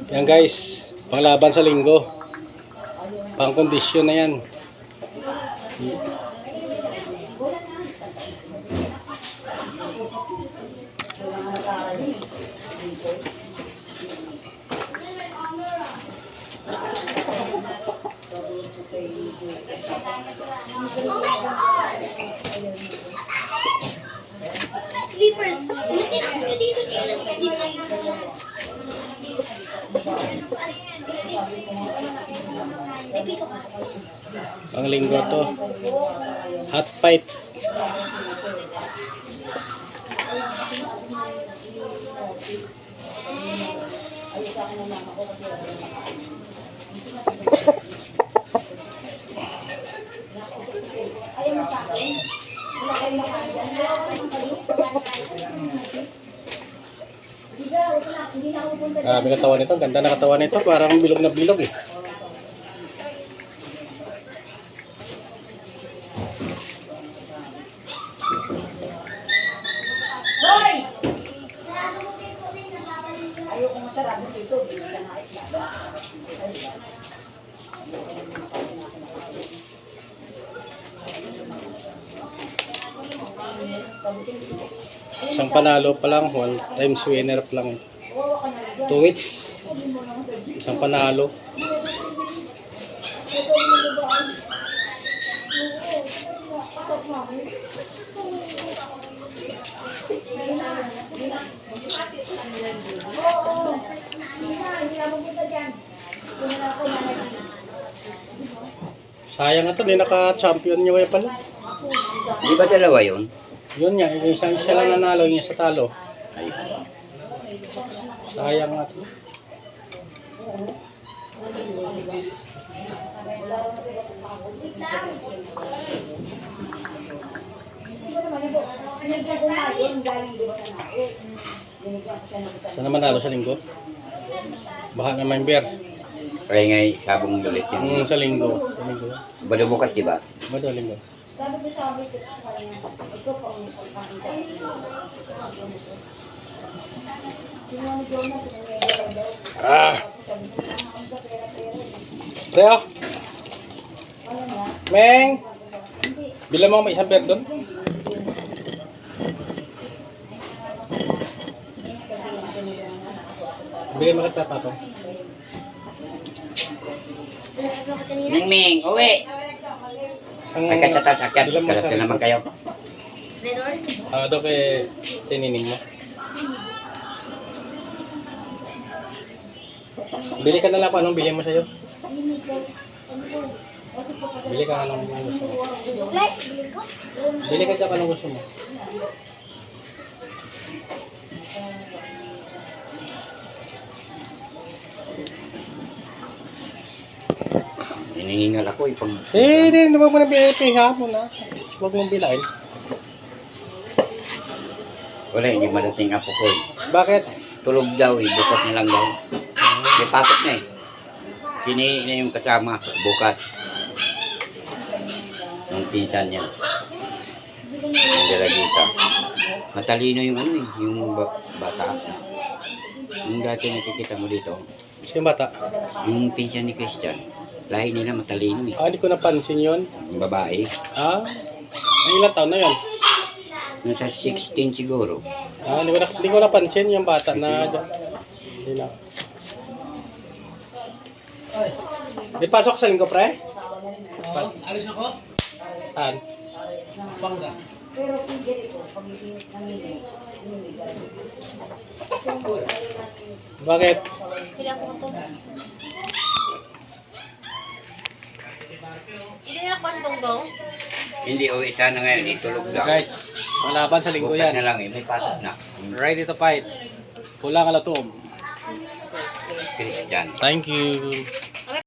Yan guys, panglaban sa linggo. Pang-kondisyon na yan. Oh my God! Sleepers! Ulitin ako nyo dito nila. Hindi kayo Pang linggo to. Hot fight. May katawan nito, ganda na katawan nito, parang bilog na bilog eh. Hoy! Ayoko masarap dito. Isang panalo pa lang, 1 times winner pa lang. 2 hits. Isang panalo. Sayang na to, hindi naka-champion nyo kayo pala. Di ba dalawa yun? Yun nga, isa lang nanalo, yung isa talo. Ay, Sayang nga to. Sana manalo sa linggo? Baka na member. kaya nga sabong ulit yun. Sa linggo. Sa linggo. Bado bukas, di ba? Bado linggo. Reo. Meng. Bila mo may isang beer doon? Bigyan mo kita pato. Ming, uwi! Ay, kasatas, akyat. Bilang mo Kalat sa na naman kayo. Redors? Doon kay tinining mo. Bili ka na lang kung anong bili mo sa'yo. Bili ka anong gusto mo. Bili ka dyan anong gusto mo. Hinihingal ako eh. Pag... Hindi mo na bilhin hapon na. Huwag mong bilain. Wala, hindi madating apo ko eh. Bakit? Tulog daw eh. Bukas na lang daw. May pasok na eh. Sini na yung kasama. Bukas. Ang pinsan niya. Ang dalagita. Matalino yung ano eh. Yung bata. Yung dati nakikita mo dito. Sino bata? Yung pinsan ni Christian. Lahi nila matalino eh. Hindi ko napansin yun. Yung babae. Ay, ilang taon na yun? Nasa 16 siguro. Hindi ko napansin yung bata na hindi na. Di pasok sa linggo, pre? Alis ako? Saan? Bangga. Bakit? Kailan ko ito? Hindi na ako sa dongdong? Hindi, uwi sana ngayon. Itulog daw. Guys, malaban sa linggo Bukas yan. na lang eh. May pasok na. Ready to fight. Kulang alatom. Christian. Thank you.